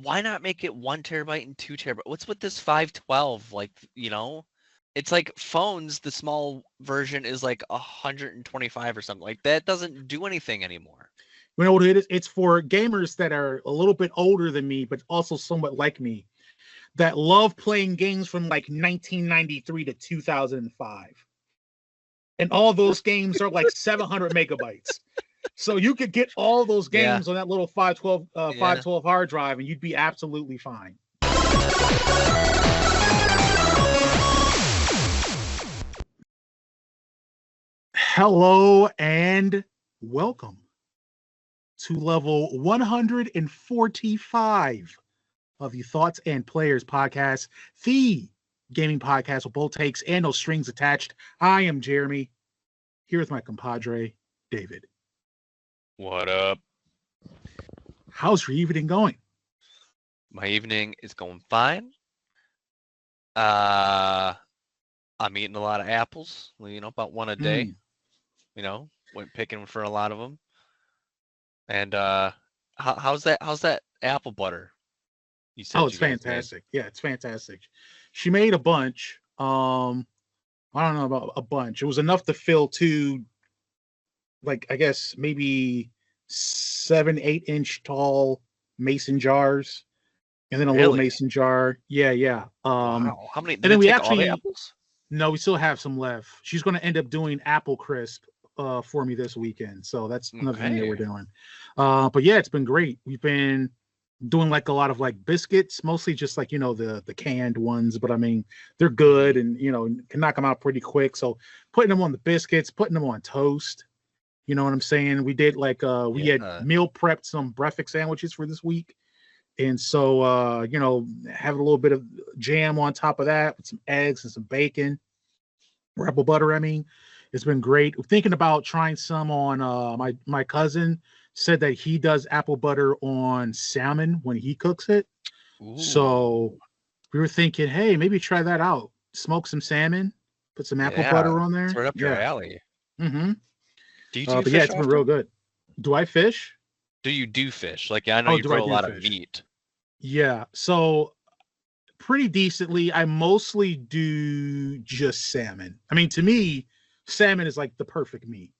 why not make it 1 terabyte and 2 terabyte? What's with this 512? Like, it's like phones, the small version is like 125 or something. Like that doesn't do anything anymore. You know what it is? It's for gamers that are a little bit older than me, but also somewhat like me, that love playing games from like 1993 to 2005. And all those games are like 700 megabytes. So you could get all those games on that little 512 hard drive, and you'd be absolutely fine. Hello and welcome to level 145 of the Thoughts and Players podcast, the gaming podcast with both takes and no strings attached. I am Jeremy, here with my compadre, David. What up? How's your evening going? My evening is going fine. I'm eating a lot of apples, about one a day. Went picking for a lot of them. And how's that apple butter? You said it's fantastic. Yeah, it's fantastic. She made a bunch. I don't know about a bunch. It was enough to fill two, like I guess maybe 7-8 inch tall mason jars, and then a little mason jar. Yeah. Wow. How many? And then we actually all the apples? No, we still have some left. She's going to end up doing apple crisp for me this weekend, so that's another thing that we're doing. But yeah, it's been great. We've been doing like a lot of like biscuits, mostly just like the canned ones, but I mean they're good and can knock them out pretty quick. So putting them on the biscuits, putting them on toast. You know what I'm saying? We did like we had meal prepped some breakfast sandwiches for this week. And so have a little bit of jam on top of that with some eggs and some bacon, or apple butter. I mean, it's been great. We're thinking about trying some on my cousin said that he does apple butter on salmon when he cooks it. Ooh. So we were thinking, hey, maybe try that out. Smoke some salmon, put some apple butter on there. It's right up your alley. Mm-hmm. Do you but yeah, it's been real good. Do I fish? Do you do fish? Like, I know you grow a lot of meat. Yeah, so pretty decently. I mostly do just salmon. I mean, to me, salmon is like the perfect meat.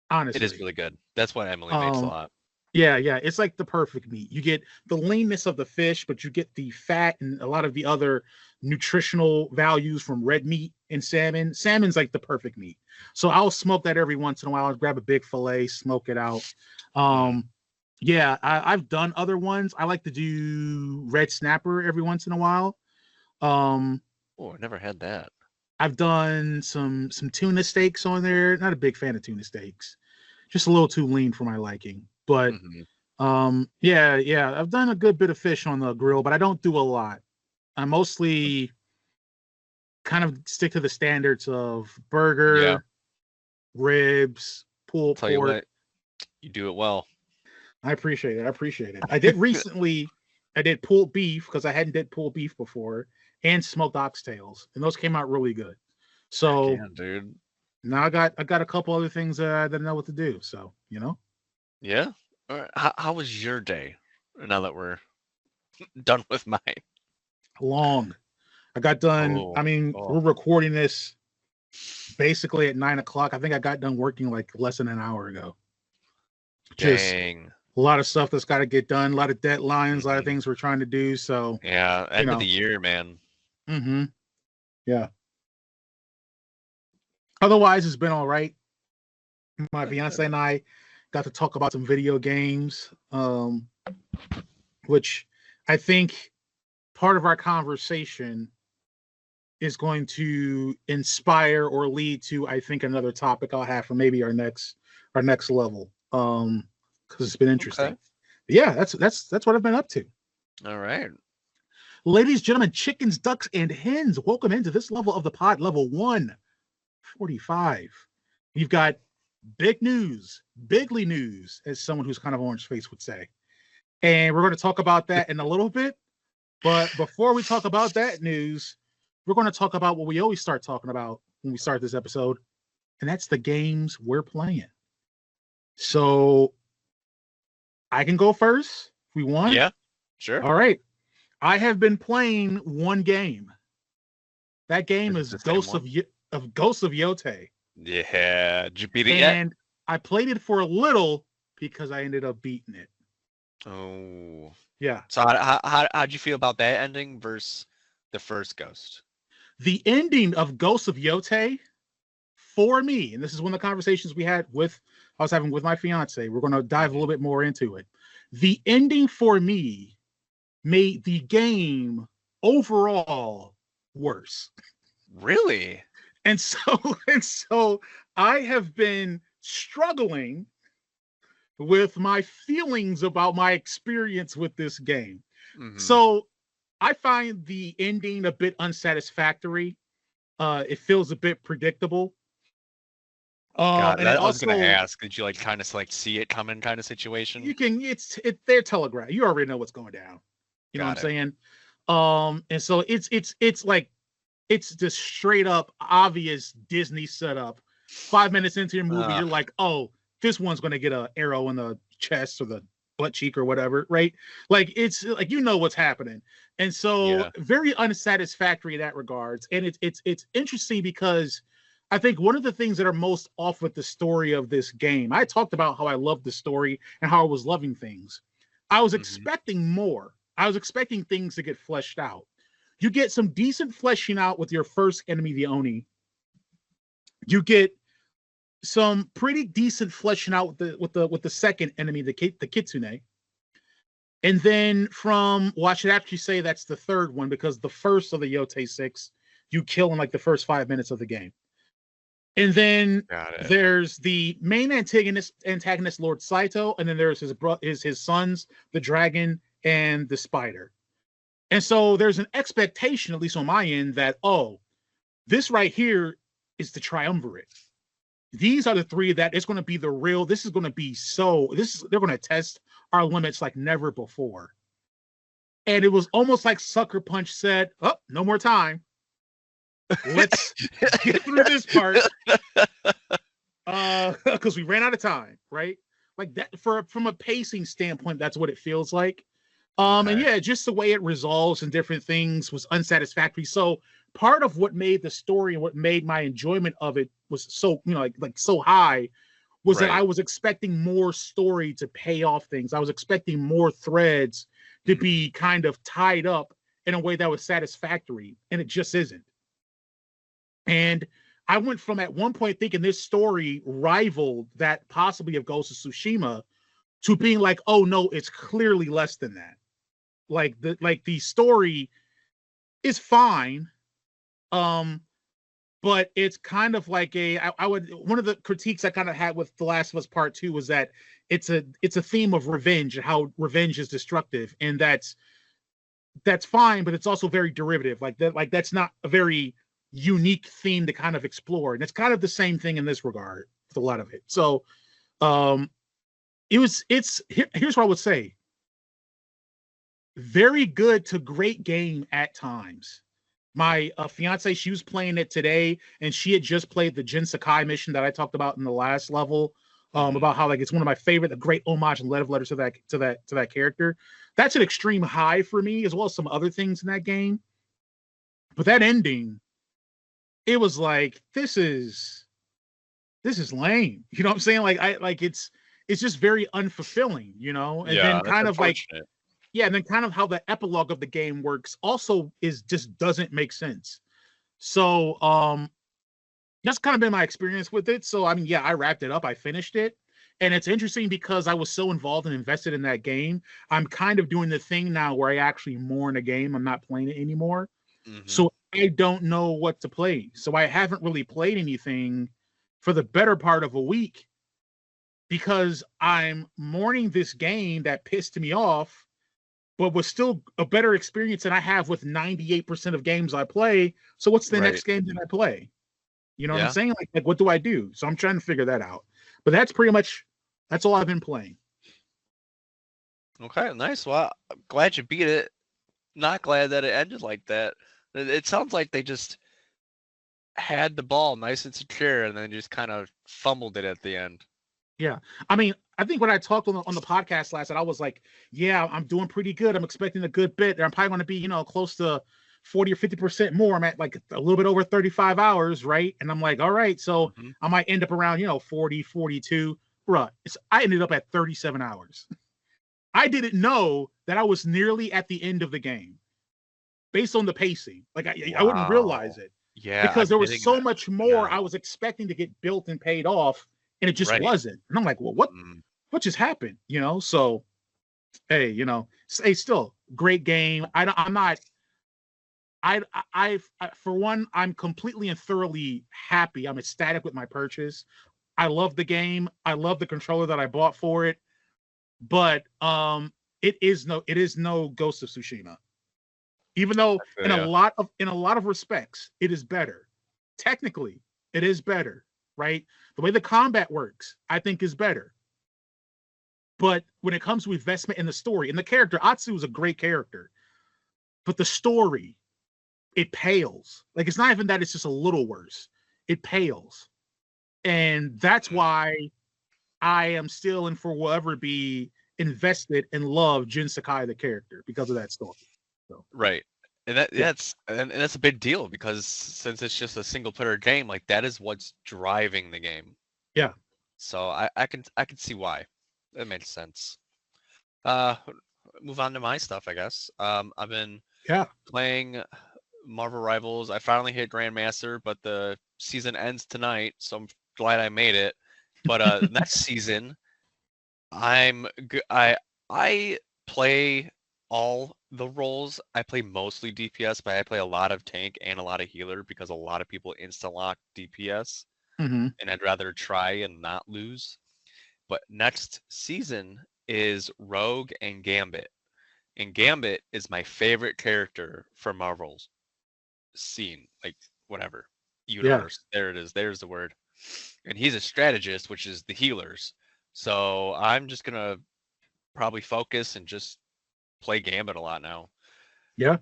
Honestly, it is really good. That's what Emily makes a lot. Yeah, it's like the perfect meat. You get the leanness of the fish, but you get the fat and a lot of the other nutritional values from red meat and salmon. Salmon's like the perfect meat. So I'll smoke that every once in a while. I'll grab a big fillet, smoke it out. Yeah, I've done other ones. I like to do red snapper every once in a while. I never had that. I've done some tuna steaks on there. Not a big fan of tuna steaks. Just a little too lean for my liking. But yeah, I've done a good bit of fish on the grill, but I don't do a lot. I mostly kind of stick to the standards of burger, ribs, pulled pork. You do it well. I appreciate it. I did recently, I did pulled beef because I hadn't did pulled beef before, and smoked oxtails, and those came out really good. So, dude. Now I got a couple other things that I know what to do. So Yeah. All right. How was your day? Now that we're done with mine. Long. I got done. I mean, we're recording this basically at 9:00. I think I got done working like less than an hour ago. Dang. A lot of stuff that's got to get done. A lot of deadlines. A lot of things we're trying to do. So yeah, end of the year, man. Mm-hmm. Yeah. Otherwise, it's been all right. My fiance and I got to talk about some video games, which I think part of our conversation is going to inspire or lead to, I think, another topic I'll have for maybe our next level. Because it's been interesting. Okay. Yeah, that's what I've been up to. All right. Ladies, gentlemen, chickens, ducks, and hens, welcome into this level of the pod, level 145. You've got bigly news, as someone who's kind of orange face would say. And we're going to talk about that in a little bit. But before we talk about that news, we're going to talk about what we always start talking about when we start this episode, and that's the games we're playing. So I can go first if we want. Yeah. Sure. All right. I have been playing one game. That game is Ghosts of Yote. Yeah. Did you beat it yet? And I played it for a little because I ended up beating it. Oh. Yeah. So how'd you feel about that ending versus the first Ghost? The ending of Ghosts of Yote, for me, and this is one of the conversations I was having with my fiance. We're going to dive a little bit more into it. The ending for me made the game overall worse. Really? And so I have been struggling with my feelings about my experience with this game. Mm-hmm. So I find the ending a bit unsatisfactory. It feels a bit predictable. God, I was gonna ask, did you like kind of like see it coming kind of situation? You can, they're telegraphed. You already know what's going down. You know what I'm saying? And so it's like, it's just straight up obvious Disney setup. 5 minutes into your movie, you're like, oh, this one's going to get an arrow in the chest or the butt cheek or whatever, right? Like, it's like, you know what's happening. And so very unsatisfactory in that regards. And it's interesting because I think one of the things that are most off with the story of this game, I talked about how I loved the story and how I was loving things. I was expecting more. I was expecting things to get fleshed out. You get some decent fleshing out with your first enemy, the Oni. You get some pretty decent fleshing out with the second enemy, the Kitsune. And then I should actually say that's the third one, because the first of the Yote 6 you kill in like the first 5 minutes of the game. And then there's the main antagonist, Lord Saito, and then there's his sons, the dragon and the spider. And so there's an expectation, at least on my end, that, oh, this right here is the triumvirate. These are the three that it's going to be the real. This is going to be they're going to test our limits like never before. And it was almost like Sucker Punch said, oh, no more time. Let's get through this part. Because we ran out of time, right? Like that, from a pacing standpoint, that's what it feels like. And yeah, just the way it resolves and different things was unsatisfactory. So part of what made the story and what made my enjoyment of it was so, like so high was that I was expecting more story to pay off things. I was expecting more threads to be kind of tied up in a way that was satisfactory, and it just isn't. And I went from at one point thinking this story rivaled that possibly of Ghost of Tsushima to being like, oh no, it's clearly less than that. Like the story is fine, but it's kind of like one of the critiques I kind of had with The Last of Us Part 2 was that it's a theme of revenge and how revenge is destructive, and that's fine, but it's also very derivative. Like that's not a very unique theme to kind of explore, and it's kind of the same thing in this regard with a lot of it. So here's what I would say. Very good to great game at times. My fiance, she was playing it today, and she had just played the Jin Sakai mission that I talked about in the last level, about how like it's one of my favorite, a great homage and letter to that character. That's an extreme high for me, as well as some other things in that game. But that ending, it was like, this is lame. You know what I'm saying? Like it's just very unfulfilling, and then kind of like. Yeah, and then kind of how the epilogue of the game works also just doesn't make sense. So that's kind of been my experience with it. So I mean, yeah, I wrapped it up. I finished it. And it's interesting because I was so involved and invested in that game. I'm kind of doing the thing now where I actually mourn a game. I'm not playing it anymore. So I don't know what to play. So I haven't really played anything for the better part of a week because I'm mourning this game that pissed me off, but was still a better experience than I have with 98% of games I play. So what's the next game that I play? You know what I'm saying? Like, what do I do? So I'm trying to figure that out. But that's all I've been playing. Okay, nice. Well, I'm glad you beat it. Not glad that it ended like that. It sounds like they just had the ball nice and secure and then just kind of fumbled it at the end. Yeah. I mean, I think when I talked on the podcast last night, I was like, yeah, I'm doing pretty good. I'm expecting a good bit. I'm probably going to be, close to 40 or 50% more. I'm at like a little bit over 35 hours, right? And I'm like, all right, so Mhm. I might end up around, 40, 42. Bruh, I ended up at 37 hours. I didn't know that I was nearly at the end of the game based on the pacing. Like, I wouldn't realize Wow. it Yeah, because I'm there was getting so that much more I now. was expecting to get built and paid off, and it just Right. wasn't. And I'm like, well, what just happened? So hey, still great game. I'm not. For one, I'm completely and thoroughly happy. I'm ecstatic with my purchase. I love the game. I love the controller that I bought for it. But it is no Ghost of Tsushima. Even though Yeah. in a lot of respects, it is better. Technically, it is better, right? The way the combat works, I think, is better. But when it comes to investment in the story and the character, Atsu is a great character, but the story, it pales. Like, it's not even that it's just a little worse. It pales. And that's why I am still and forever be invested and love Jin Sakai, the character, because of that story. So, Right. And yeah. that's a big deal because since it's just a single player game, like that is what's driving the game. Yeah. So I can see why. That makes sense. Move on to my stuff, I guess. I've been playing Marvel Rivals. I finally hit Grandmaster, but the season ends tonight, so I'm glad I made it. But next season, I play all the roles. I play mostly DPS, but I play a lot of tank and a lot of healer because a lot of people insta lock DPS, and I'd rather try and not lose. But next season is Rogue and Gambit. And Gambit is my favorite character from Marvel's scene, like whatever universe. There it is. There's the word. And he's a strategist, which is the healers. So I'm just gonna probably focus and just play Gambit a lot now. Yeah.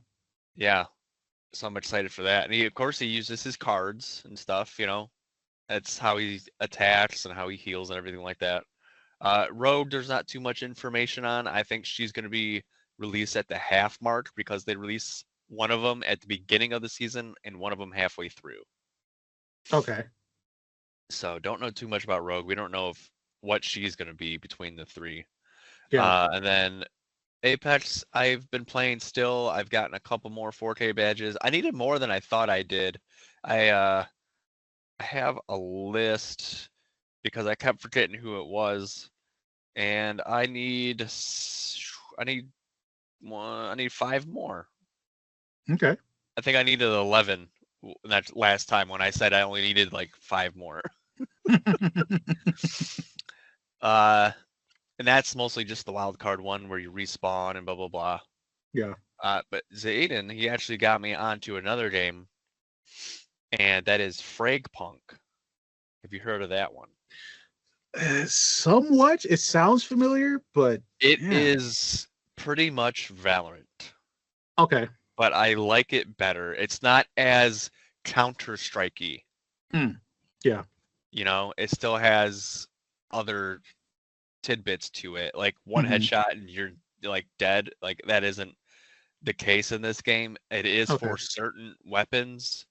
Yeah. So I'm excited for that. And of course, he uses his cards and stuff. That's how he attacks and how he heals and everything like that. Rogue, there's not too much information on. I think she's going to be released at the half mark because they release one of them at the beginning of the season and one of them halfway through. Okay. So don't know too much about Rogue. We don't know what she's going to be between the three. Yeah. And then Apex, I've been playing still. I've gotten a couple more 4K badges. I needed more than I thought I did. I have a list because I kept forgetting who it was, and I need 5 more. Okay. I think I needed 11 that last time when I said I only needed like 5 more. And that's mostly just the wild card one where you respawn and blah blah blah. Yeah. But Zayden, he actually got me onto another game, and that is Fragpunk. Have you heard of that one? Somewhat. It sounds familiar, but it is pretty much Valorant. Okay. But I like it better. It's not as Counter-Strikey. Yeah. It still has other tidbits to it. Like one headshot and you're like dead. Like that isn't the case in this game. It is for certain weapons.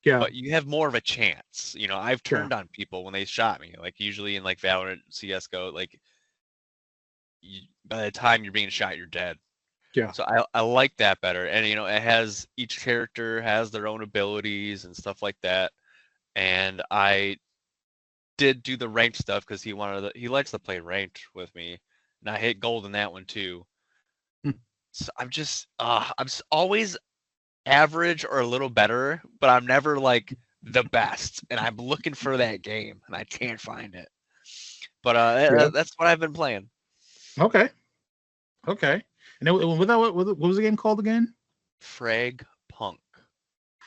Yeah. But you have more of a chance. I've turned on people when they shot me. Like usually in like Valorant, CS:GO, like by the time you're being shot, you're dead. Yeah. So I like that better. And it has each character has their own abilities and stuff like that. And I did do the ranked stuff because he likes to play ranked with me. And I hit gold in that one too. So I'm always average or a little better, but I'm never like the best. And I'm looking for that game and I can't find it. But that's what I've been playing. Okay. And what was the game called again? Fragpunk.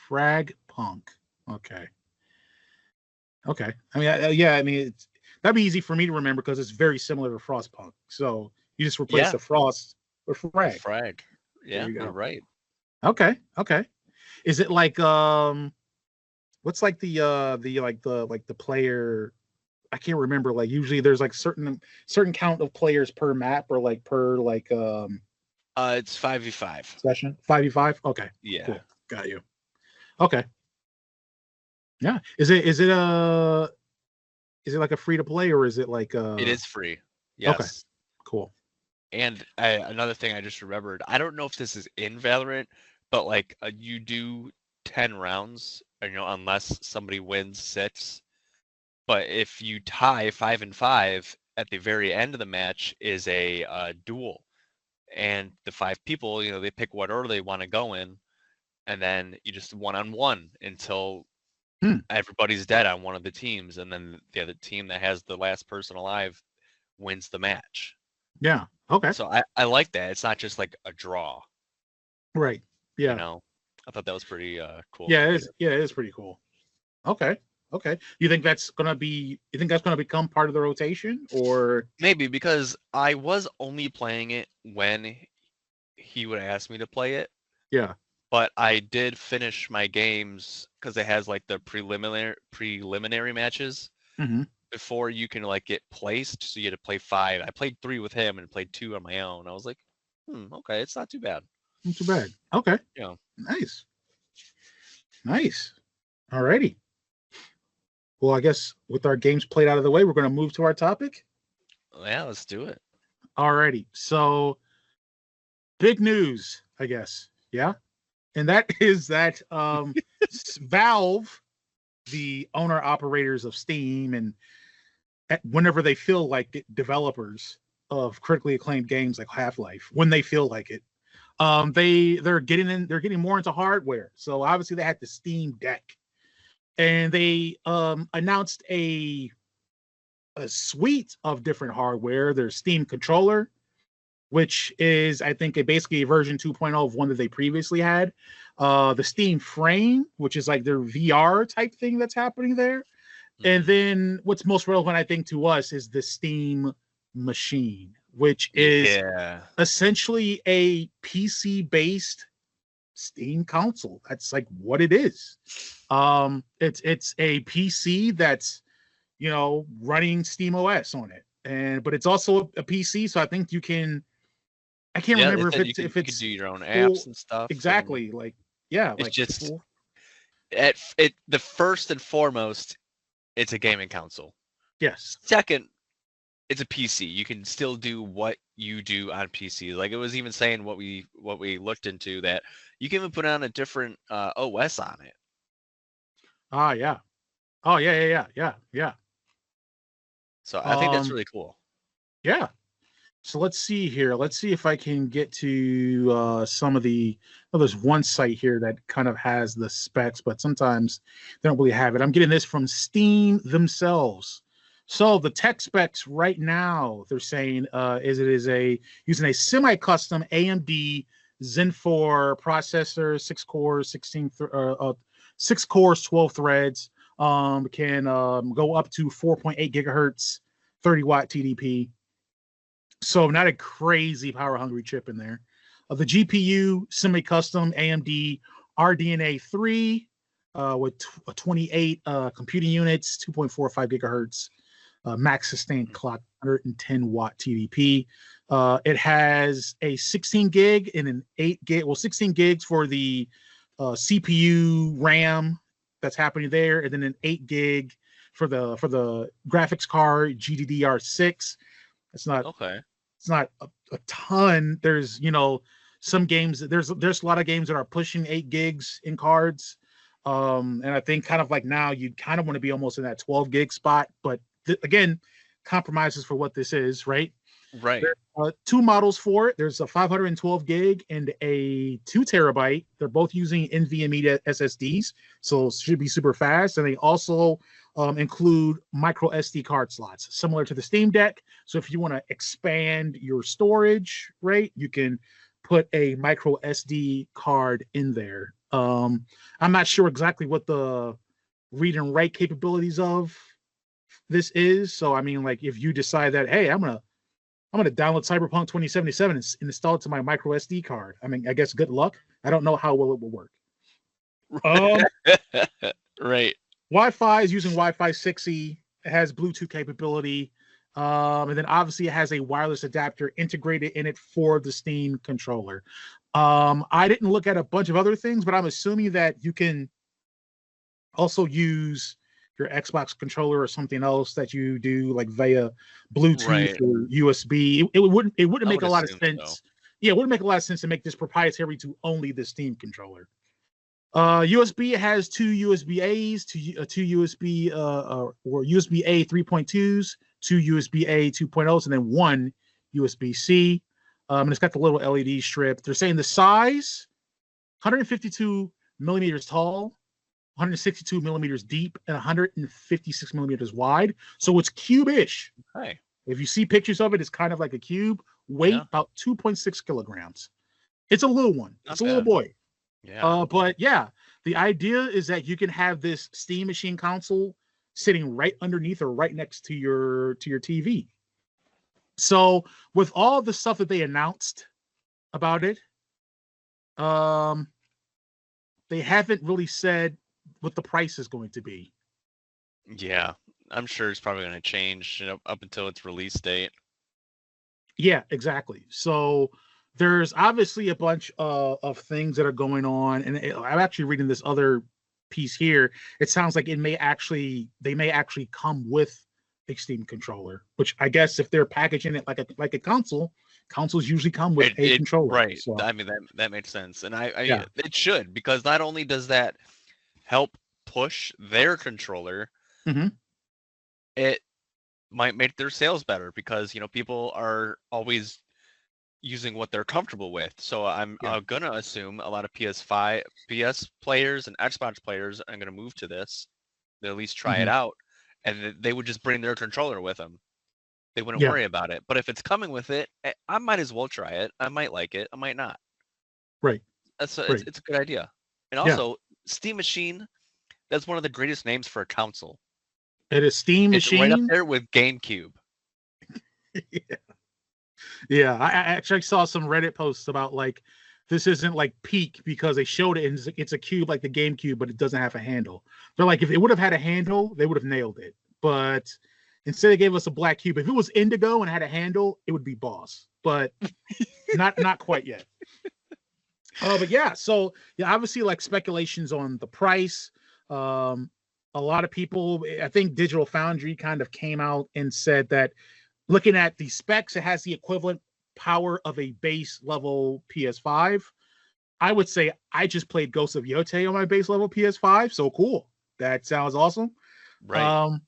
Fragpunk. Okay. I mean, that'd be easy for me to remember because it's very similar to Frostpunk. So you just replace the Frost with Frag. Frag. Yeah, you're right. Okay. Is it like what's like the player I can't remember. Like usually there's like certain count of players per map or like per like It's 5v5 session. 5v5. Okay, Yeah. cool. Got you. Okay. Yeah. Is it like a free to play or is it like It is free. Yes. Okay. Cool. And another thing I just remembered, I don't know if this is in Valorant, but like you do 10 rounds, unless somebody wins 6. But if you tie 5 and 5, at the very end of the match is a duel, and the 5 people, they pick what order they want to go in, and then you just 1-on-1 until everybody's dead on one of the teams, and then the other team that has the last person alive wins the match. Yeah. Okay. So I like that. It's not just like a draw. Right. Yeah. I thought that was pretty cool. Yeah, it is pretty cool. Okay. You think that's gonna become part of the rotation, or maybe because I was only playing it when he would ask me to play it. Yeah. But I did finish my games because it has like the preliminary matches before you can like get placed. So you had to play 5. I played 3 with him and played 2 on my own. I was like, okay, it's not too bad. Not too bad. Okay. Yeah. Nice. Alrighty. Well, I guess with our games played out of the way, we're going to move to our topic. Yeah, let's do it. Alrighty. So, big news, I guess. Yeah. And that is that Valve, the owner operators of Steam, and whenever they feel like it, developers of critically acclaimed games like Half-Life, when they feel like it, they're getting more into hardware. So obviously they had the Steam Deck, and they announced a suite of different hardware. Their Steam controller, which is, I think, basically a version 2.0 of one that they previously had. The Steam Frame, which is like their VR type thing that's happening there. And then what's most relevant, I think, to us is the Steam Machine, which is essentially a PC-based Steam console. That's like what it is. It's a PC that's, running Steam OS on it, but it's also a PC, so I think you can. I can't remember if it's you can do your own apps and stuff. Exactly, It's just the first and foremost, it's a gaming console. Yes. Second, it's a PC. You can still do what you do on PC. Like it was even saying what we looked into, that you can even put on a different OS on it. Yeah. Oh yeah. So I think that's really cool. Yeah. So let's see here. Let's see if I can get to some of the. Oh, there's one site here that kind of has the specs, but sometimes they don't really have it. I'm getting this from Steam themselves. So the tech specs right now, they're saying is using a semi-custom AMD Zen 4 processor, 6 cores, 6 cores, 12 threads. Can go up to 4.8 gigahertz, 30 watt TDP. So not a crazy power hungry chip in there. The GPU, semi-custom AMD RDNA 3 with 28 computing units, 2.45 gigahertz, max sustained clock, 110 watt TDP. It has a 16 gig and an 8 gig. Well, 16 gigs for the CPU RAM that's happening there, and then an 8 gig for the graphics card GDDR6. It's not okay. It's not a ton. There's some games. There's a lot of games that are pushing 8 gigs in cards, and I think kind of like now you kind of want to be almost in that 12 gig spot. But again, compromises for what this is, right? Right. There are 2 models for it. There's a 512 gig and a 2 terabyte. They're both using NVMe SSDs, so it should be super fast. And they also include micro SD card slots, similar to the Steam Deck. So if you want to expand your storage, right, you can put a micro SD card in there. I'm not sure exactly what the read and write capabilities of this is. So I mean, like if you decide that, hey, I'm gonna download Cyberpunk 2077 and install it to my micro SD card. I mean, I guess good luck. I don't know how well it will work. Right. Wi-Fi is using Wi-Fi 6E. It has Bluetooth capability. And then obviously it has a wireless adapter integrated in it for the Steam controller. I didn't look at a bunch of other things, but I'm assuming that you can also use your Xbox controller or something else that you do like via Bluetooth or USB. It wouldn't make a lot of sense. So. Yeah, it wouldn't make a lot of sense to make this proprietary to only the Steam controller. USB has two USB A's, two USB or USB A 3.2s, two USB A 2.0s, and then one USB C. And it's got the little LED strip. They're saying the size 152 millimeters tall, 162 millimeters deep, and 156 millimeters wide. So it's cube-ish. Okay. If you see pictures of it, it's kind of like a cube. Weight about 2.6 kilograms. It's a little one. It's a little boy. Yeah. But yeah, the idea is that you can have this Steam Machine console sitting right underneath or right next to your TV. So with all the stuff that they announced about it, they haven't really said what the price is going to be. Yeah, I'm sure it's probably going to change up until its release date. Yeah, exactly. So there's obviously a bunch of things that are going on, and I'm actually reading this other piece here. It sounds like they may actually come with a Steam controller, which I guess if they're packaging it like a console, consoles usually come with a controller. Right. So. I mean that makes sense, and it should, because not only does that help push their controller, it might make their sales better, because people are always using what they're comfortable with. So I'm gonna assume a lot of PS players and Xbox players are gonna move to this. They'll at least try it out, and they would just bring their controller with them. They wouldn't worry about it. But if it's coming with it, I might as well try it. I might like it. I might not. Right. It's a good idea. And also, Steam Machine, that's one of the greatest names for a console. It is Steam Machine. Right up there with GameCube. Yeah, I actually saw some Reddit posts about like this isn't like peak because they showed it and it's a cube like the GameCube, but it doesn't have a handle. They're like, if it would have had a handle, they would have nailed it. But instead, they gave us a black cube. If it was indigo and had a handle, it would be boss. But not quite yet. But yeah, so obviously like speculations on the price. A lot of people, I think Digital Foundry kind of came out and said that looking at the specs, it has the equivalent power of a base level PS5. I would say I just played Ghost of Yotei on my base level PS5, so cool. That sounds awesome. Right.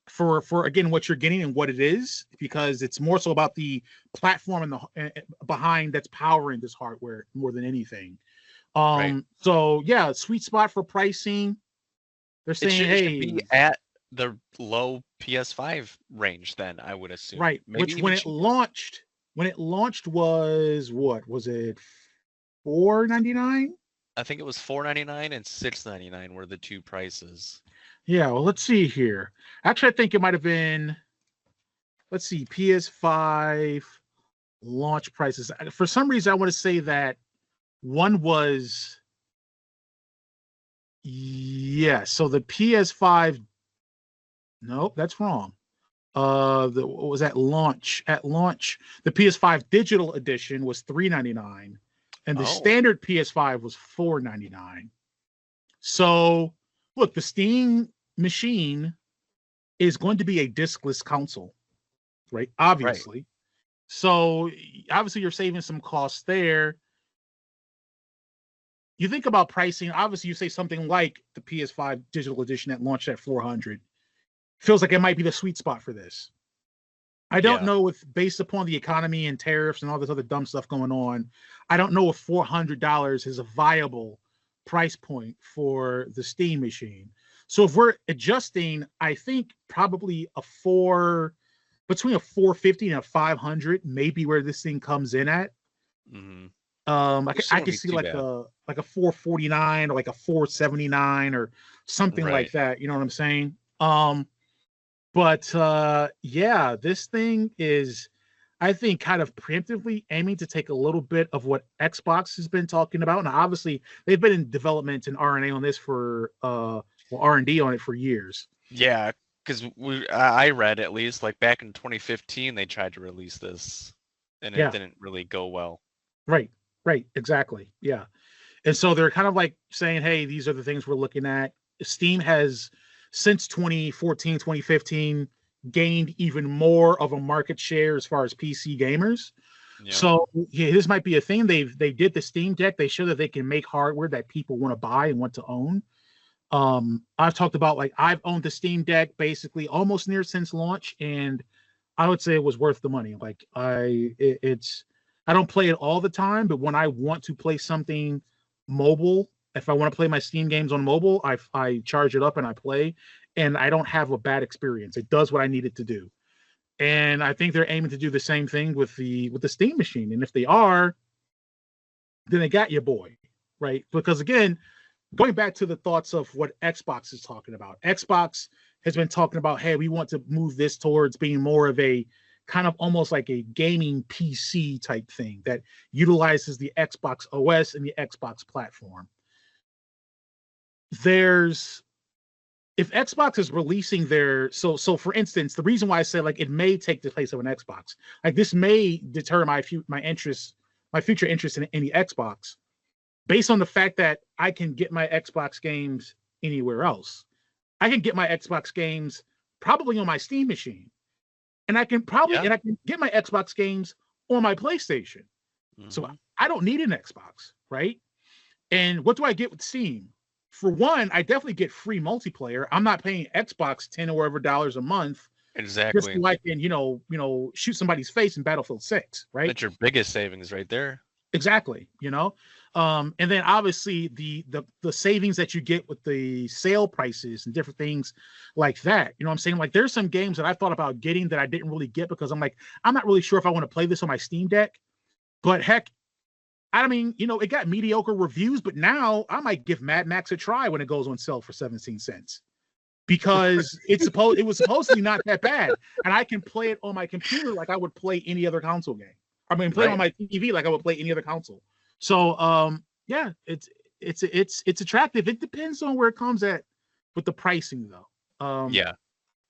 For again, what you're getting and what it is, because it's more so about the platform and the behind that's powering this hardware more than anything. So yeah, sweet spot for pricing. They're saying, it should be at the low PS5 range, then I would assume. Right. Maybe which when it launched was what was it? $4.99? I think it was $4.99 and $6.99 were the two prices. Yeah, well, let's see here. Actually, I think it might have been, let's see, PS5 launch prices. For some reason, I want to say that one was, so the PS5, nope, that's wrong. What was that launch? At launch, the PS5 digital edition was $3.99, and the standard PS5 was $4.99. So, look, the Steam Machine is going to be a discless console, right? Obviously. Right. So, obviously, you're saving some costs there. You think about pricing, obviously, you say something like the PS5 digital edition that launched at $400. Feels like it might be the sweet spot for this. I don't know if, based upon the economy and tariffs and all this other dumb stuff going on, I don't know if $400 is a viable price point for the Steam Machine. So if we're adjusting, I think probably between a $450 and a $500 maybe where this thing comes in at. Mm-hmm. I could see like a $449 or like a $479 or something like that. You know what I'm saying? But this thing is, I think, kind of preemptively aiming to take a little bit of what Xbox has been talking about. And obviously, they've been in development and R&A on this for R&D on it for years. Yeah, because I read at least like back in 2015 they tried to release this, and it Yeah, didn't really go well. right, right, exactly. Yeah. And so they're kind of like saying, hey, these are the things we're looking at. Steam has, since 2014, 2015, gained even more of a market share as far as PC gamers. Yeah. So yeah, this might be a thing. They did the Steam Deck. They show that they can make hardware that people want to buy and want to own. I've talked about, like, I've owned the Steam Deck basically almost near since launch, and I would say it was worth the money. Like, it's I don't play it all the time, but when I want to play something mobile, if I want to play my Steam games on mobile, I charge it up and I play, and I don't have a bad experience. It does what I need it to do. And I think they're aiming to do the same thing with the Steam machine. And if they are, then they got your boy, right? Because again, going back to the thoughts of what Xbox is talking about, Xbox has been talking about, hey, we want to move this towards being more of a kind of almost like a gaming PC type thing that utilizes the Xbox OS and the Xbox platform. There's If Xbox is releasing their, so for instance, the reason why I say, like, it may take the place of an Xbox, like this may deter my future interest in any Xbox, based on the fact that I can get my Xbox games anywhere else. I can get my Xbox games probably on my Steam machine, and I can Yeah. get my Xbox games on my PlayStation. So Mm-hmm. I don't need an Xbox, right? And what do I get with Steam? For one, I definitely get free multiplayer. I'm not paying Xbox 10 or whatever dollars a month just Exactly. so I can, shoot somebody's face in Battlefield 6, right? That's your biggest savings right there. Exactly, and then obviously the savings that you get with the sale prices and different things like that. You know what I'm saying? Like, there's some games that I thought about getting that I didn't really get because I'm like, I'm not really sure if I want to play this on my Steam Deck. But heck, I mean, it got mediocre reviews, but now I might give Mad Max a try when it goes on sale for 17 cents. Because it was supposedly not that bad. And I can play it on my computer like I would play any other console game. I mean, play it on my TV like I would play any other console. So yeah, it's attractive. It depends on where it comes at with the pricing though. Yeah.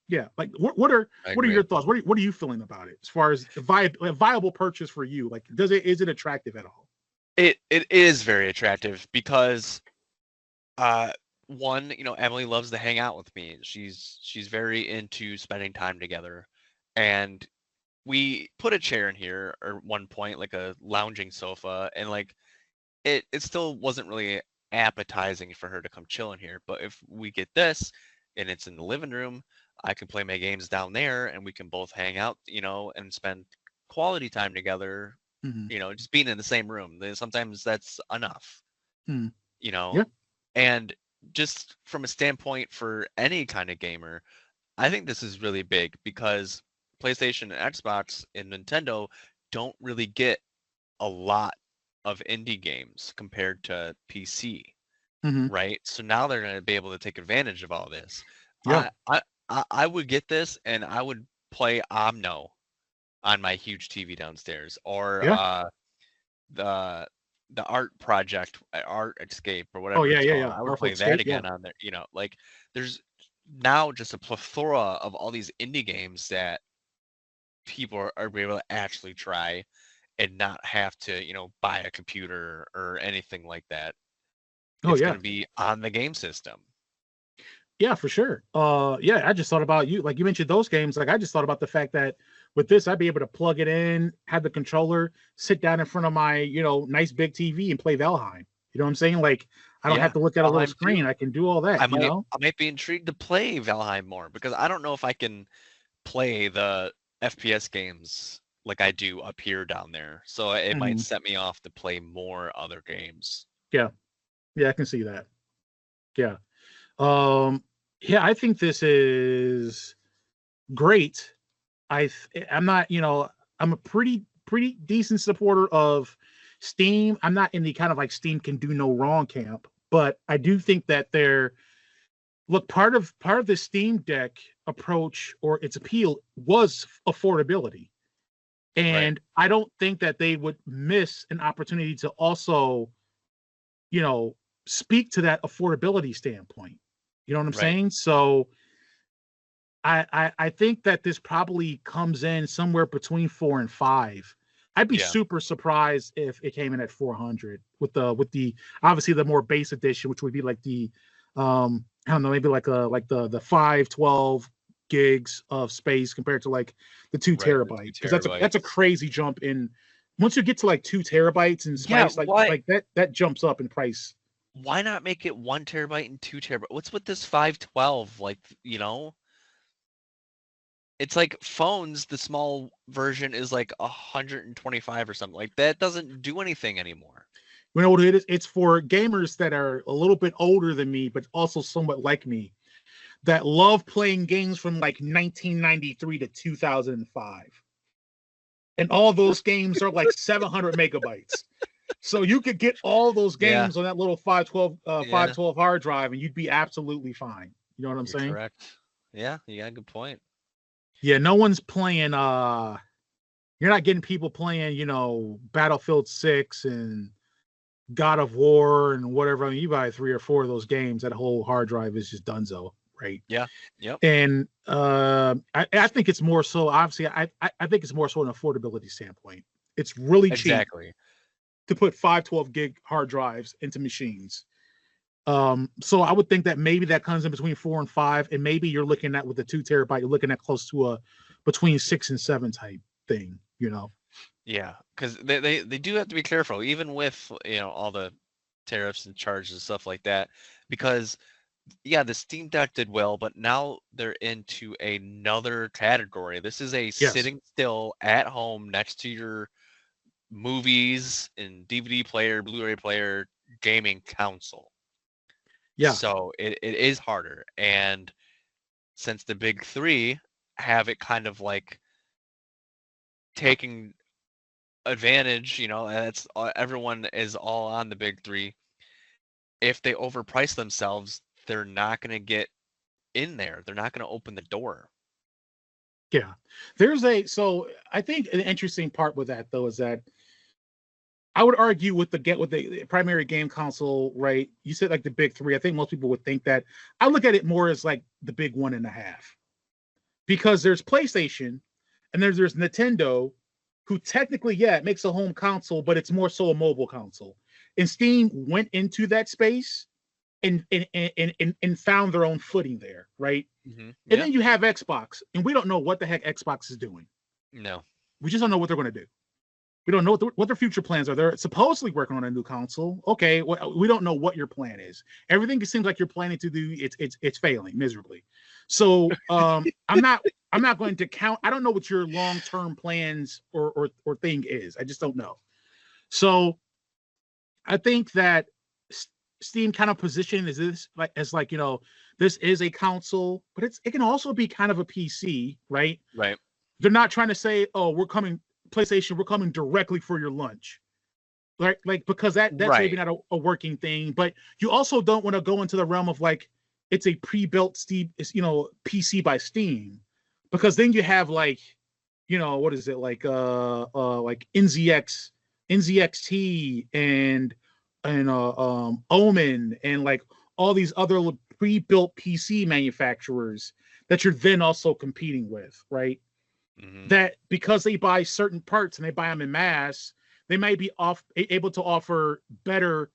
Yeah, like what are your thoughts? What are you feeling about it as far as a viable purchase for you? Like, is it attractive at all? It is very attractive because one, Emily loves to hang out with me. She's very into spending time together. And we put a chair in here at one point, like a lounging sofa, and like it still wasn't really appetizing for her to come chill in here. But if we get this and it's in the living room, I can play my games down there and we can both hang out, and spend quality time together, Mm-hmm. just being in the same room. Sometimes that's enough, Mm-hmm. you know. Yeah. And just from a standpoint for any kind of gamer, I think this is really big because PlayStation and Xbox and Nintendo don't really get a lot of indie games compared to PC, Mm-hmm. right? So now they're going to be able to take advantage of all this. Yeah. I would get this and I would play Omno on my huge TV downstairs, or Yeah. the art project, art escape, or Oh whatever yeah, it's yeah, called. yeah. I would Artful play that Escape. Yeah. again on there. Like there's now just a plethora of all these indie games that people are able to actually try and not have to, buy a computer or anything like that. Oh It's going yeah. to be on the game system. Yeah, for sure. Yeah, I just thought about you. Like, you mentioned those games. Like, I just thought about the fact that with this, I'd be able to plug it in, have the controller, sit down in front of my, nice big TV and play Valheim. You know what I'm saying? Like, I don't have Yeah, to look at a little Valheim screen. 2. I can do all I that, you might know? I might be intrigued to play Valheim more because I don't know if I can play the FPS games like I do up here down there. So it might Mhm. set me off to play more other games. Yeah. Yeah, I can see that. Yeah. Um, yeah, I think this is great. I'm not, I'm a pretty decent supporter of Steam. I'm not in the kind of like Steam can do no wrong camp, but I do think that part of the Steam Deck approach or its appeal was affordability. Right. And I don't think that they would miss an opportunity to also, you know, speak to that affordability standpoint. You know what I'm Right. saying? So I think that this probably comes in somewhere between 4 and 5. I'd be Yeah. super surprised if it came in at 400 with the obviously the more base edition, which would be like the I don't know, maybe like the 512 gigs of space compared to like the two Right. The terabyte, because 2 that's a terabytes. crazy jump in. Once you get to like 2 terabytes in Yeah. space, like Why? like that jumps up in price. Why not make it 1 terabyte and 2 terabyte? What's with this 512? Like, it's like phones. The small version is like 125 or something. Like that doesn't do anything anymore. You know what it is? It's for gamers that are a little bit older than me, but also somewhat like me, that love playing games from like 1993 to 2005. And all those games are like 700 megabytes. So you could get all those Yeah. games on that little 512 Yeah. 512 hard drive and you'd be absolutely fine. You know what I'm You're saying? correct. Yeah. You got a good point. Yeah, no one's playing you're not getting people playing, Battlefield 6 and God of War and whatever. I mean, you buy 3 or 4 of those games, that whole hard drive is just donezo, right? Yeah. Yep. And I think it's more so. Obviously, I think it's more so an affordability standpoint. It's really cheap Exactly. to put 512 gig hard drives into machines. So I would think that maybe that comes in between 4 and 5, and maybe you're looking at with the 2 terabyte, you're looking at close to a between 6 and 7 type thing. Yeah. Because they do have to be careful, even with all the tariffs and charges and stuff like that, because yeah, the Steam Deck did well, but now they're into another category. This is a Yes. sitting still at home next to your movies and DVD player, Blu-ray player, gaming console. Yeah. So it is harder. And since the big three have it kind of like taking advantage, that's everyone is all on the big three. If they overprice themselves, they're not going to get in there. They're not going to open the door. Yeah. So I think an interesting part with that though is that I would argue with the primary game console, right? You said like the big three. I think most people would think that. I look at it more as like the big 1.5, because there's PlayStation and there's Nintendo, who technically, yeah, it makes a home console, but it's more so a mobile console. And Steam went into that space and found their own footing there, right? Mm-hmm. And Yeah. then you have Xbox, and we don't know what the heck Xbox is doing. No. We just don't know what they're going to do. We don't know what their future plans are. They're supposedly working on a new console. Okay, we don't know what your plan is. Everything seems like you're planning to do, it's failing miserably. So I'm not going to count. I don't know what your long term plans or thing is. I just don't know. So I think that Steam kind of position is this like this is a console, but it can also be kind of a PC, right? Right. They're not trying to say, oh, PlayStation, we're coming directly for your lunch. Like because that's maybe Right. not a working thing, but you also don't want to go into the realm of like it's a pre-built Steam, PC by Steam, because then you have like, what is it like NZXT and Omen and like all these other pre-built PC manufacturers that you're then also competing with, right? Mm-hmm. That because they buy certain parts and they buy them in mass, they might be able to offer better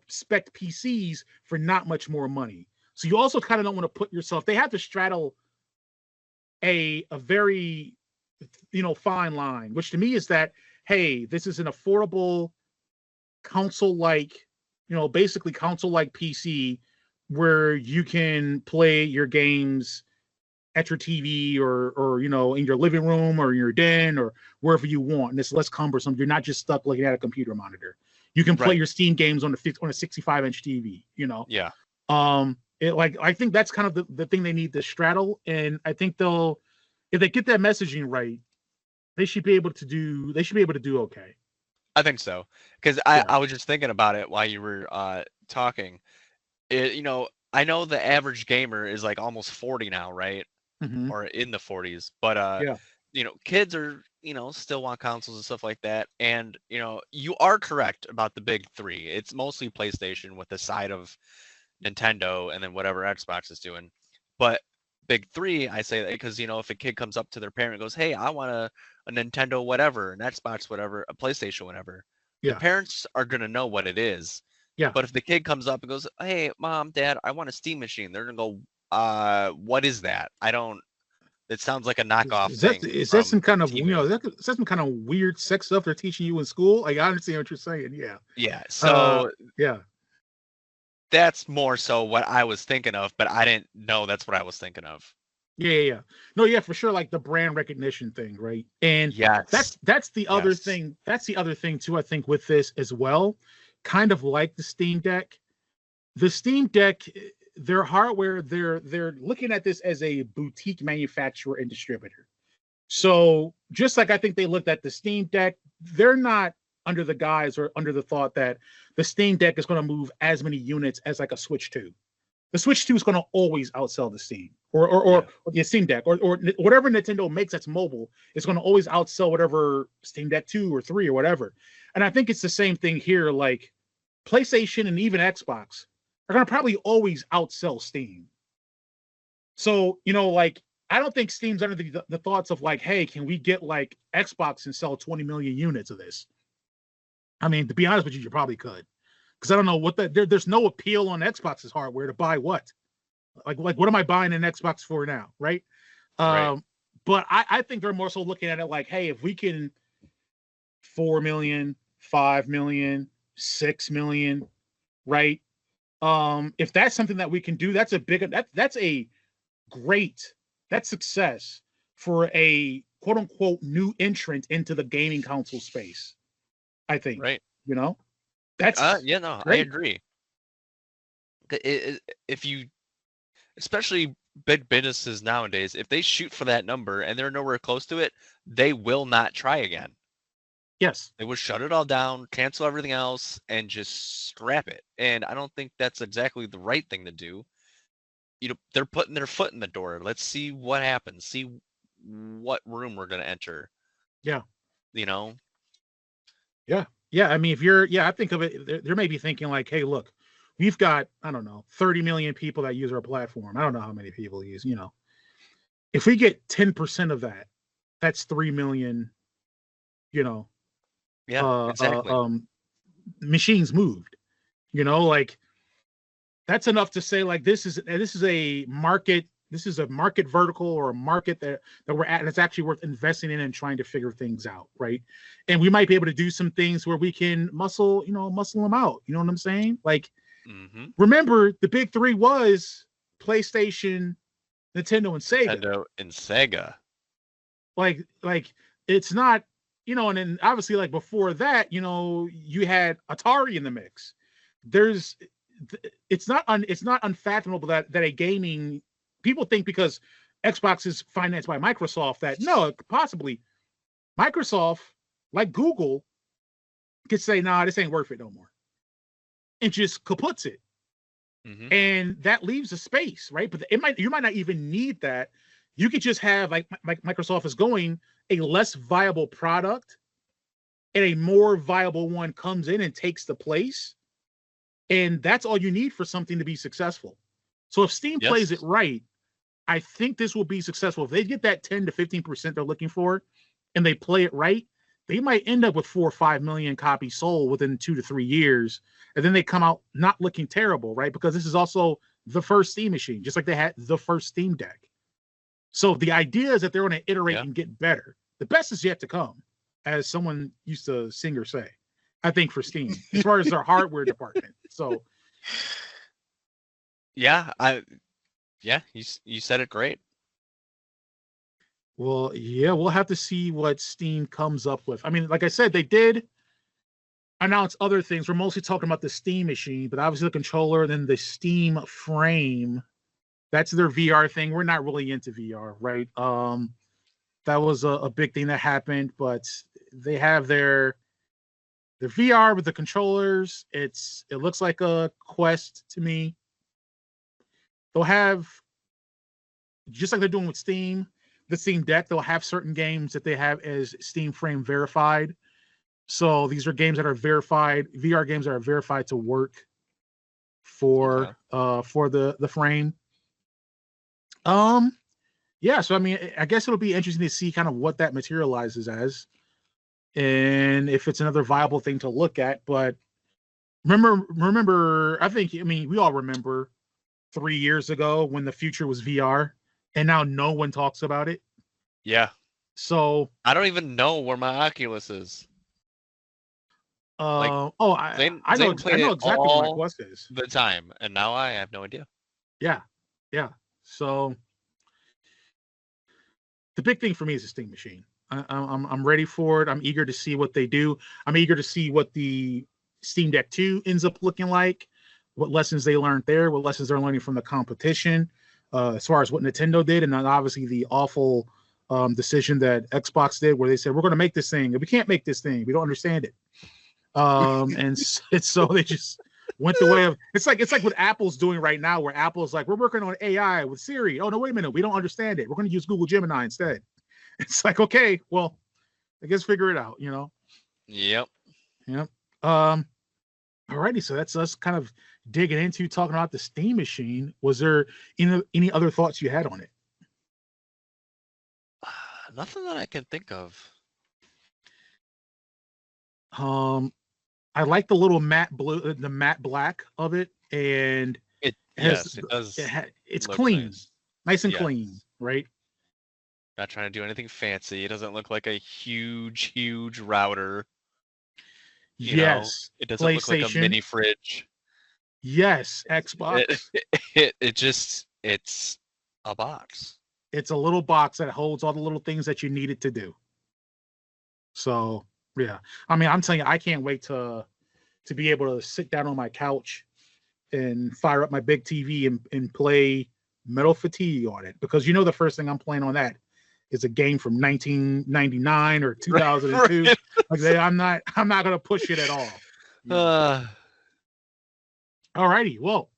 spec PCs for not much more money. So you also kind of don't want to put yourself. They have to straddle a very fine line, which to me is that, hey, this is an affordable console like basically console like PC where you can play your games at your TV or in your living room or in your den or wherever you want, and it's less cumbersome. You're not just stuck looking at a computer monitor. You can play Right. your Steam games on a 65-inch TV. Yeah. I think that's kind of the thing they need to straddle, and I think if they get that messaging right, they should be able to do okay. I think so. Because Yeah. I was just thinking about it while you were talking. I know the average gamer is like almost 40 now, right? Mm-hmm. Or in the 40s. But Yeah. kids are, still want consoles and stuff like that. And, you are correct about the big three. It's mostly PlayStation with the side of Nintendo and then whatever Xbox is doing. But big three, I say that because, if a kid comes up to their parent and goes, hey, I want a Nintendo whatever, an Xbox whatever, a PlayStation whatever, the Yeah. parents are going to know what it is. Yeah. But if the kid comes up and goes, hey, mom, dad, I want a Steam machine, they're going to go, what is that? It sounds like a knockoff thing. Is that some kind of, Temu. is that some kind of weird sex stuff they're teaching you in school? Like, I understand what you're saying. Yeah. Yeah. So yeah. That's more so what I was thinking of, but I didn't know that's what I was thinking of. Yeah. No, yeah, for sure. Like the brand recognition thing, right? And yes, that's the other thing. That's the other thing too, I think, with this as well. Kind of like the Steam Deck. The Steam Deck, their hardware, they're looking at this as a boutique manufacturer and distributor. So just like I think they looked at the Steam Deck, they're not under the guise or under the thought that the Steam Deck is going to move as many units as like a Switch 2. The Switch 2 is going to always outsell the Steam or the Steam Deck or whatever Nintendo makes that's mobile is going to always outsell whatever Steam Deck 2 or 3 or whatever. And I think it's the same thing here. Like PlayStation and even Xbox are going to probably always outsell Steam. So, like, I don't think Steam's under the thoughts of like, hey, can we get like Xbox and sell 20 million units of this? I mean, to be honest with you, you probably could. Because I don't know what there's no appeal on Xbox's hardware to buy what. Like what am I buying an Xbox for now, right? Right. But I think they're more so looking at it like, hey, if we can 4 million, 5 million, 6 million, right? If that's something that we can do, that's a great success for a quote unquote new entrant into the gaming console space. I think, right. That's great. I agree. If you, especially big businesses nowadays, if they shoot for that number and they're nowhere close to it, they will not try again. Yes. They would shut it all down, cancel everything else, and just scrap it. And I don't think that's exactly the right thing to do. They're putting their foot in the door. Let's see what happens. See what room we're going to enter. Yeah. Yeah. Yeah. I mean, I think of it, they may be thinking like, hey, look, we've got, I don't know, 30 million people that use our platform. I don't know how many people use, if we get 10% of that, that's 3 million, exactly. Machines moved, like that's enough to say like this is a market vertical or a market that we're at, and it's actually worth investing in and trying to figure things out, right? And we might be able to do some things where we can muscle them out. You know what I'm saying? Like, remember the big three was PlayStation, Nintendo, and Sega. Like it's not, and then obviously like before that, you had Atari in the mix. It's not unfathomable that a gaming, people think because Xbox is financed by Microsoft that no, possibly Microsoft, like Google, could say, nah, this ain't worth it no more. And just kaputs it. And that leaves a space, right? But you might not even need that. You could just have, like Microsoft is going, a less viable product and a more viable one comes in and takes the place. And that's all you need for something to be successful. So if Steam plays it right, I think this will be successful. If they get that 10 to 15% they're looking for and they play it right, they might end up with 4 or 5 million copies sold within 2 to 3 years. And then they come out not looking terrible, right? Because this is also the first Steam machine, just like they had the first Steam Deck. So the idea is that they're going to iterate and get better. The best is yet to come, as someone used to sing or say, I think, for Steam, as far as their hardware department. So, you said it great. Well, yeah, we'll have to see what Steam comes up with. I mean, like I said, they did announce other things. We're mostly talking about the Steam machine, but obviously the controller, then the Steam frame. That's their VR thing. We're not really into VR, right? That was a big thing that happened, but they have their VR with the controllers. It looks like a Quest to me. They'll have, just like they're doing with Steam, the Steam Deck, they'll have certain games that they have as Steam Frame verified. So these are games that are verified, VR games that are verified to work for the frame. Yeah, so I mean, I guess it'll be interesting to see kind of what that materializes as, and if it's another viable thing to look at. But remember, I mean, we all remember 3 years ago when the future was VR, and now no one talks about it. Yeah. So I don't even know where my Oculus is. I know exactly where my Quest is. The time, and now I have no idea. Yeah. So the big thing for me is the Steam machine. I'm ready for it. I'm eager to see what they do. I'm eager to see what the Steam Deck 2 ends up looking like, what lessons they learned there, what lessons they're learning from the competition, as far as what Nintendo did, and then obviously the awful decision that Xbox did, where they said we're going to make this thing, and we can't make this thing. We don't understand it. And so they just went the way of it's like what Apple's doing right now, where Apple's like, we're working on AI with Siri. Oh no, wait a minute, we don't understand it. We're going to use Google Gemini instead. It's like, okay, well, I guess figure it out, Yep. Alrighty, so that's us kind of digging into talking about the Steam machine. Was there any other thoughts you had on it? Nothing that I can think of. I like the little matte blue, the matte black of it, and it does. It's clean, nice and yes. clean, right? Not trying to do anything fancy. It doesn't look like a huge router. Yes, it doesn't look like a mini fridge. Yes, Xbox. It's a box. It's a little box that holds all the little things that you need it to do. So yeah, I mean, I'm telling you, I can't wait to be able to sit down on my couch and fire up my big TV and play Metal Fatigue on it, because the first thing I'm playing on that is a game from 1999 or 2002. Right. Like I'm not gonna push it at all. Alrighty, well,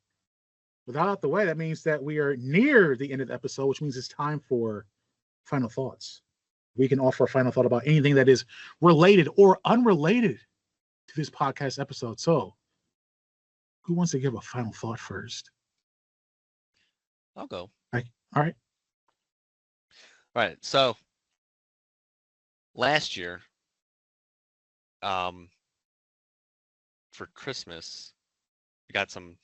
with that out the way, that means that we are near the end of the episode, which means it's time for final thoughts. We can offer a final thought about anything that is related or unrelated to this podcast episode. So, who wants to give a final thought first? I'll go. All right. So, last year, for Christmas, we got some,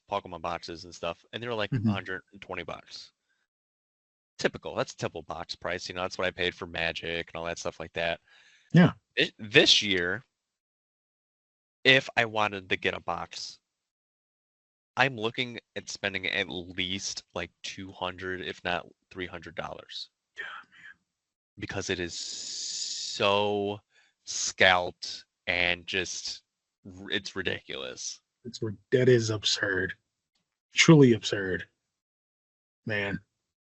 Pokemon boxes and stuff, and they were like $120. Typical. That's typical box price. That's what I paid for Magic and all that stuff like that. Yeah. This year, if I wanted to get a box, I'm looking at spending at least like $200, if not $300. Yeah, man. Because it is so scalped and just, it's ridiculous. That is absurd. Truly absurd. Man,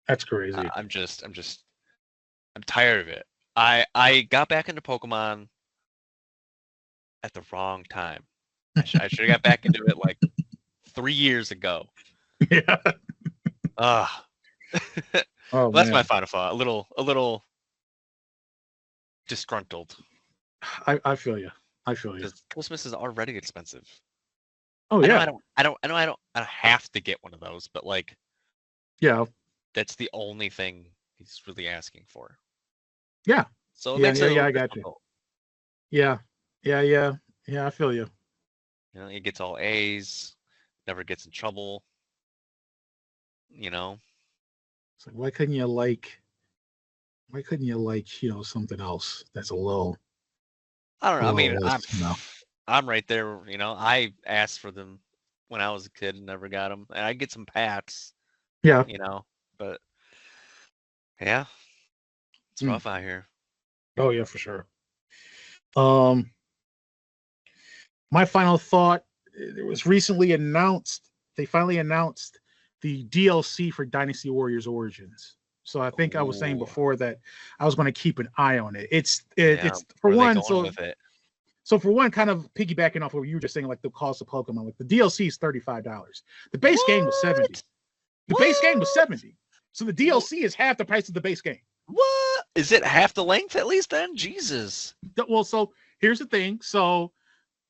that's crazy. I'm tired of it. I got back into Pokemon at the wrong time. I should have got back into it like 3 years ago. Yeah. Well, that's my final thought. A little disgruntled. I feel you. Christmas is already expensive. Oh yeah. I don't have to get one of those, but like, yeah, that's the only thing he's really asking for. Yeah. So it makes it I got you. Yeah. I feel you. He gets all A's, never gets in trouble. It's like, why couldn't you like something else that's a little. I don't know. I mean, I'm right there. I asked for them when I was a kid and never got them, and I get some packs. Yeah. But yeah, it's rough out here. Oh yeah, for sure. My final thought: it was recently announced. They finally announced the DLC for Dynasty Warriors Origins. So I think I was saying before that I was going to keep an eye on it. It's for one. So for one, kind of piggybacking off of what you were just saying, like the cost of Pokemon, like the DLC is $35. The base game was $70. The base game was $70. So the DLC is half the price of the base game. What? Is it half the length at least then? Jesus. Well, so here's the thing. So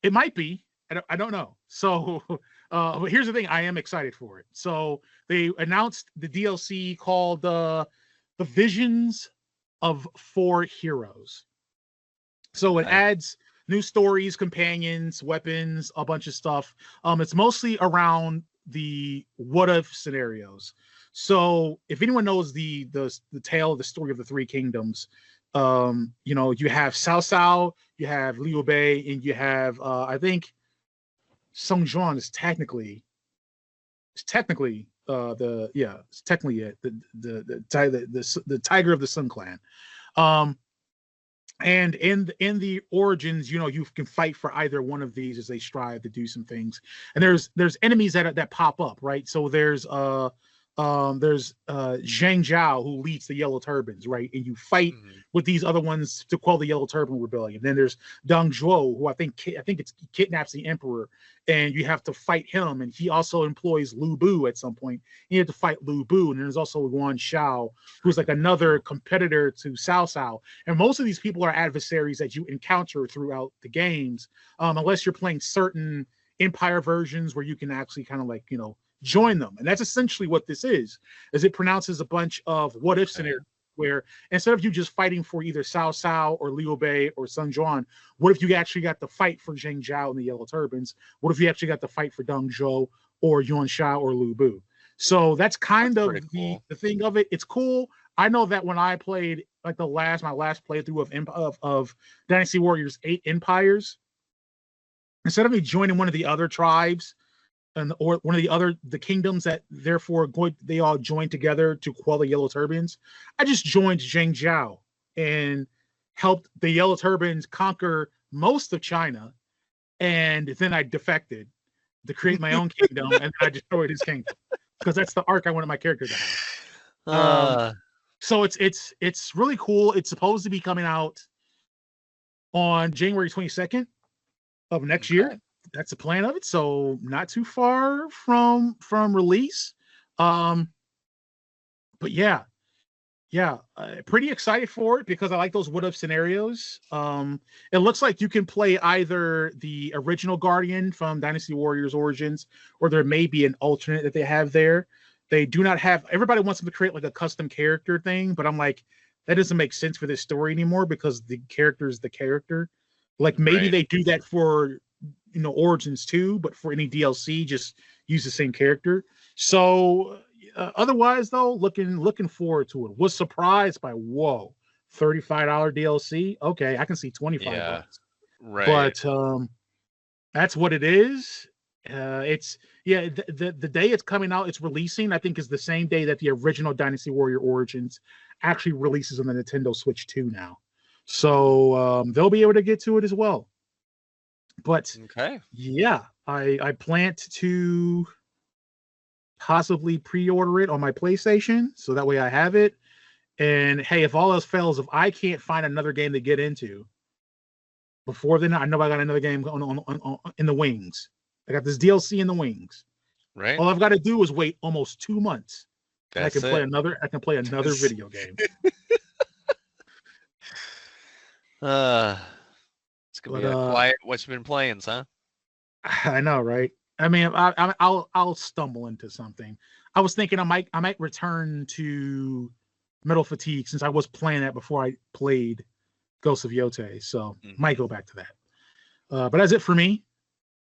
it might be. I don't know. So, but here's the thing: I am excited for it. So they announced the DLC called the Visions of Four Heroes. So it adds new stories, companions, weapons, a bunch of stuff. It's mostly around the what if scenarios. So if anyone knows the tale of the story of the three kingdoms, you have Cao Cao, you have Liu Bei, and you have I think Song Juan is technically it's technically it the Tiger of the Sun Clan. And in the origins, you can fight for either one of these as they strive to do some things. And there's enemies that pop up, right? So there's Zhang Zhao, who leads the Yellow Turbans, right? And you fight with these other ones to quell the Yellow Turban Rebellion. Then there's Deng Zhuo, who I think it's kidnaps the Emperor, and you have to fight him. And he also employs Lu Bu at some point. You have to fight Lu Bu. And there's also Yuan Shao, who's like another competitor to Cao Cao. And most of these people are adversaries that you encounter throughout the games, unless you're playing certain Empire versions where you can actually kind of join them. And that's essentially what this is it pronounces a bunch of what if scenarios where instead of you just fighting for either Cao Cao or Liu Bei or Sun Juan, what if you actually got to fight for Zhang Zhao and the Yellow Turbans? What if you actually got to fight for Deng Zhuo or Yuan Shao or Lu Bu? So that's kind of the thing of it. It's cool. I know that when I played like my last playthrough of Dynasty Warriors 8 Empires, instead of me joining one of the other tribes or one of the kingdoms that therefore they all joined together to quell the Yellow Turbans, I just joined Zhang Zhao and helped the Yellow Turbans conquer most of China, and then I defected to create my own kingdom, and then I destroyed his kingdom because that's the arc I wanted my character to have. So it's really cool. It's supposed to be coming out on January 22nd of next year. That's the plan of it. So not too far from release. But yeah, pretty excited for it because I like those what if scenarios. It looks like you can play either the original Guardian from Dynasty Warriors Origins, or there may be an alternate that they have there. They do not have. Everybody wants them to create like a custom character thing, but I'm like, that doesn't make sense for this story anymore because the character is the character. Like maybe they do that for Origins too, but for any DLC, just use the same character. So otherwise, though, looking forward to it. Was surprised by $35 DLC. Okay, I can see $25. Right. But that's what it is. It's the day it's coming out, it's releasing, I think, is the same day that the original Dynasty Warrior Origins actually releases on the Nintendo Switch 2 now. So they'll be able to get to it as well. But yeah, I plan to possibly pre-order it on my PlayStation, so that way I have it. And hey, if all else fails, if I can't find another game to get into before then, I know I got another game on in the wings. I got this DLC in the wings. Right. All I've got to do is wait almost 2 months. And I can play another video game. It's gonna be a quiet. What you been playing, son? I know, right? I mean, I'll stumble into something. I was thinking I might return to Metal Fatigue since I was playing that before I played Ghost of Yote, so might go back to that. But that's it for me.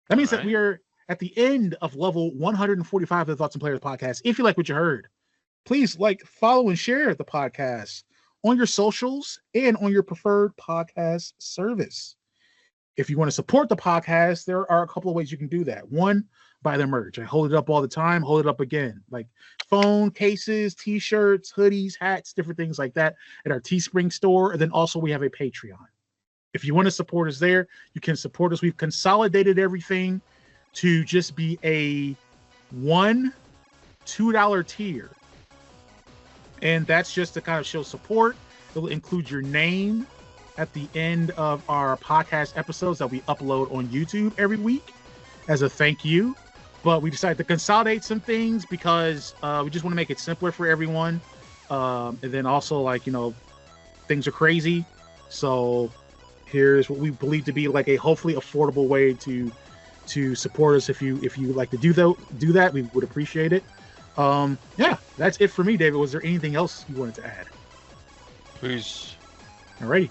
That means that we are at the end of level 145 of the Thoughts and Players podcast. If you like what you heard, please like, follow, and share the podcast on your socials and on your preferred podcast service. If you want to support the podcast, there are a couple of ways you can do that. One, buy the merch. I hold it up all the time, hold it up again. Like phone cases, t-shirts, hoodies, hats, different things like that at our Teespring store. And then also we have a Patreon. If you want to support us there, you can support us. We've consolidated everything to just be a $2 tier. And that's just to kind of show support. It'll include your name at the end of our podcast episodes that we upload on YouTube every week as a thank you. But we decided to consolidate some things because we just want to make it simpler for everyone. And then also, things are crazy. So here's what we believe to be like a hopefully affordable way to to support us. If you like to do that, we would appreciate it. Yeah, that's it for me, David. Was there anything else you wanted to add? Peace. Alrighty.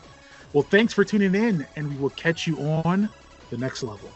Well, thanks for tuning in, and we will catch you on the next level.